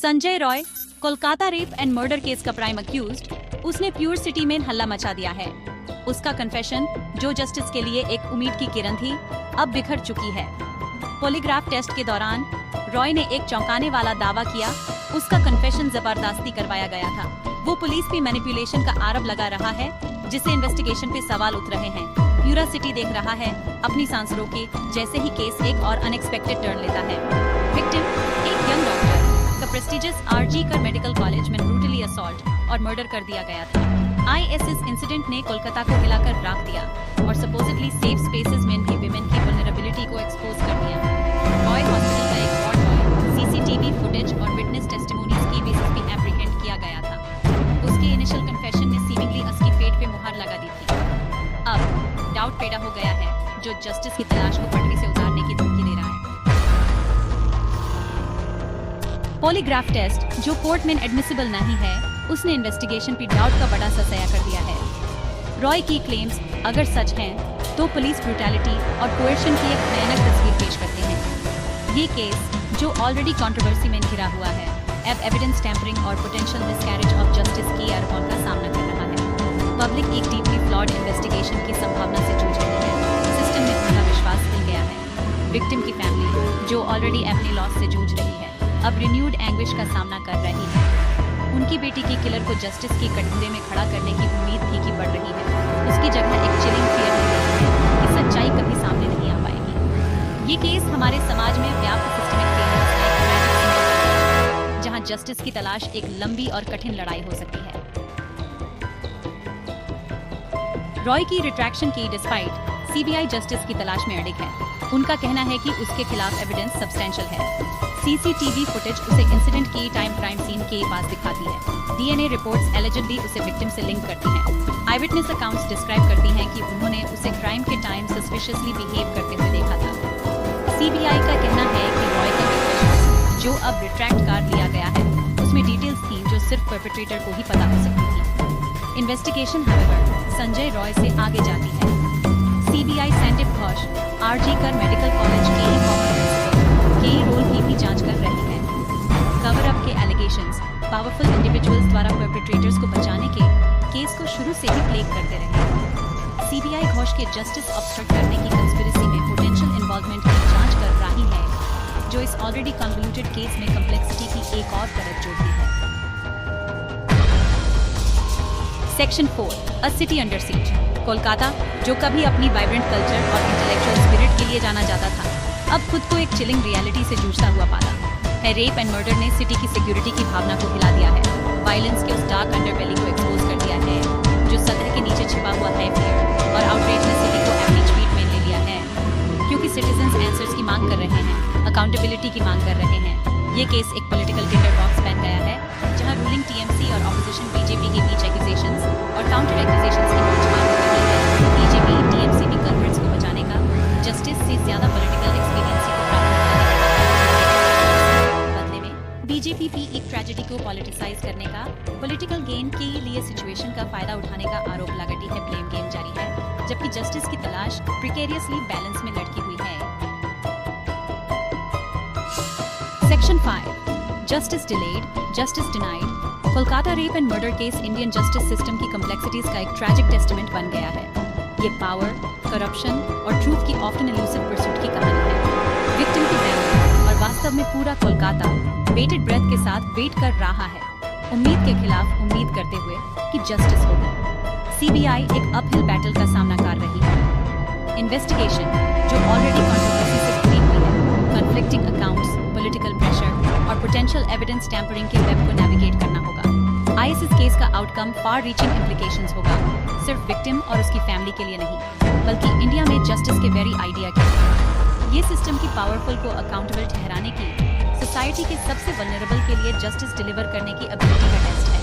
Sanjay Roy, Kolkata rape and murder case का prime accused, उसने pure city में हल्ला मचा दिया है। उसका कन्फेशन, जो जस्टिस के लिए एक उम्मीद की किरण थी, अब बिखर चुकी है। पॉलीग्राफ टेस्ट के दौरान रॉय ने एक चौंकाने वाला दावा किया। उसका कन्फेशन जबरदस्ती करवाया गया था। वो पुलिस पे मैनिपुलेशन का आरोप लगा रहा है, जिससे इन्वेस्टिगेशन पे सवाल उठ रहे हैं। प्यूरा सिटी देख रहा है, अपनी सांस रोके, जैसे ही केस एक और अनएक्सपेक्टेड टर्न लेता है। विक्टिम, एक यंग डॉक्टर का प्रेस्टिजियस आरजी कर मेडिकल कॉलेज में ब्रूटली असॉल्ट और मर्डर कर दिया गया था। आईएसएस इंसिडेंट ने कोलकाता को हिलाकर राख दिया और सपोजिटली सेफ स्पेसेस में भी विमेन की वल्नरेबिलिटी को एक्सपोज कर दिया। रॉय हॉस्पिटल का एक वार्ड बॉय सीसीटीवी फुटेज और विटनेस टेस्टिमोनीज की बेसिस पे एप्रीहेंड किया गया था। उसके इनिशियल कन्फेशन ने सीमिंगली उसकी फेट पे मुहर लगा दी थी। अब डाउट पैदा हो गया है, जो जस्टिस की तलाश को पटरी से उतारने की धमकी दे रहा है। पॉलीग्राफ टेस्ट, जो कोर्ट में एडमिसिबल नहीं है, उसने इन्वेस्टिगेशन पे डाउट का बड़ा सा सया कर दिया है। रॉय की क्लेम्स अगर सच हैं, तो पुलिस ब्रूटैलिटी और कोएर्शन की एक भयानक तस्वीर पेश करते हैं। ये केस, जो ऑलरेडी कंट्रोवर्सी में घिरा हुआ है, अब एविडेंस टैंपरिंग और पोटेंशियल मिसकैरेज ऑफ जस्टिस की आरोपों का सामना कर रहा है। पब्लिक एक डीपली फ्लॉड इन्वेस्टिगेशन की संभावना से जूझ रही है। सिस्टम में पूरा विश्वास मिल गया है। विक्टिम की फैमिली, जो ऑलरेडी अपने लॉस से जूझ रही है, अब रिन्यूड एंग्विश का सामना कर रही है। उनकी बेटी की किलर को जस्टिस की कटघरे में खड़ा करने की उम्मीद थी कि बढ़ रही है। उसकी जगह एक चिलिंग फियर ले रही है कि सच्चाई कभी सामने नहीं आ पाएगी। ये केस हमारे समाज में व्याप्त सिस्टमिक फेलियर्स का एक ट्रैजिक सिंबल है, जहां जस्टिस की तलाश एक लंबी और कठिन लड़ाई हो सकती है। रॉय की रिट्रैक्शन की डिस्पाइट सीबीआई जस्टिस की तलाश में अड़िग है। उनका कहना है कि उसके खिलाफ एविडेंस सब्सटेंशियल है। सीसीटीवी फुटेज उसे इंसिडेंट की टाइम क्राइम सीन के पास दिखाती है। डीएनए रिपोर्ट्स एलिजिडली उसे विक्टिम से लिंक करती हैं। आईविटनेस अकाउंट्स डिस्क्राइब करती हैं कि उन्होंने उसे क्राइम के टाइम सस्पिशियसली बिहेव करते हुए देखा था। सीबीआई का कहना है कि रॉय का कन्फेशन, जो अब रिट्रैक्ट कर लिया गया है, उसमें डिटेल्स थी जो सिर्फ परपेट्रेटर को ही पता हो सकती थी। इन्वेस्टिगेशन हाउएवर संजय रॉय से आगे जाती है। सीबीआई सैंडिप घोष, आरजी कर मेडिकल कॉलेज के ही फॉर्मर प्रिंसिपल, के रोल की भी जांच कर रही है। कवर अप के एलिगेशंस पावरफुल इंडिविजुअल्स द्वारा परपेट्रेटर्स को बचाने के केस को शुरू से ही प्लेग करते रहे। सीबीआई घोष के जस्टिस ऑब्स्ट्रक्ट करने की कंस्पिरेसी में पोटेंशियल इन्वॉल्वमेंट की जांच कर रही है, जो इस ऑलरेडी कन्वोल्यूटेड केस में कम्प्लेक्सिटी की एक और परत जोड़ती है। सेक्शन 4, अ सिटी अंडर सीज। कोलकाता, जो कभी अपनी वाइब्रेंट कल्चर और इंटेलेक्चुअल स्पिरिट के लिए जाना जाता था, अब खुद को एक चिलिंग रियलिटी से जूझता हुआ पाता है। रेप एंड मर्डर ने सिटी की सिक्योरिटी की भावना को हिला दिया है। वायलेंस के उस डार्क अंडरबेली को एक्सपोज कर दिया है, जो सतह के नीचे छिपा हुआ है। फियर और आउटरीच ने सिटी को अपनी चपेट में ले लिया है, क्योंकि सिटीजंस आंसर्स की मांग कर रहे हैं, अकाउंटेबिलिटी की मांग कर रहे हैं। ये केस एक पॉलिटिकल टिंडर बॉक्स बन गया है, जहां रूलिंग टीएमसी और ऑपोजिशन बीजेपी के बीच एक्यूजेशंस और काउंटर एक्यूजेशंस की नोचमार हो रही है। बीजेपी टीएमसी भी कल्प्रिट्स को बचाने का जस्टिस से ज्यादा पॉलिटिकल एक्सपीरियंस को प्राप्त करने के बदले में बीजेपी भी एक ट्रेजेडी को पॉलिटिसाइज करने का, पॉलिटिकल गेन के लिए सिचुएशन का फायदा उठाने का आरोप लगाती है। ब्लेम गेम जारी है, जबकि जस्टिस की तलाश प्रिकेरियसली बैलेंस में लटकी हुई है। Section 5, justice delayed, justice denied. Kolkata rape and murder case Indian justice system की कॉम्प्लेक्सिटीज का एक ट्रैजिक टेस्टामेंट बन गया है। ये पावर, करप्शन और ट्रूथ की ऑफ्टन इल्यूसिव परसूट की कहानी है। विक्टिम की फैमिली और वास्तव में पूरा कोलकाता बेटेड ब्रेथ के साथ वेट कर रहा है, उम्मीद के खिलाफ उम्मीद करते हुए कि जस्टिस होगी। सीबीआई एक अपहिल बैटल का सामना कर रही है। इन्वेस्टिगेशन, जो ऑलरेडी कंट्रोवर्सी से भरी हुई है, कॉन्फ्लिक्टिंग अकाउंट्स, पॉलिटिकल प्रेशर और पोटेंशियल एविडेंस टैंपरिंग के वेब को नेविगेट करना होगा। आईएसएस केस का आउटकम फार रीचिंग इम्प्लीकेशंस होगा, सिर्फ विक्टिम और उसकी फैमिली के लिए नहीं, बल्कि इंडिया में जस्टिस के वेरी आइडिया के लिए। ये सिस्टम की पावरफुल को अकाउंटेबल ठहराने की, सोसाइटी के सबसे वल्नरेबल के लिए जस्टिस डिलीवर करने की एबिलिटी का टेस्ट है।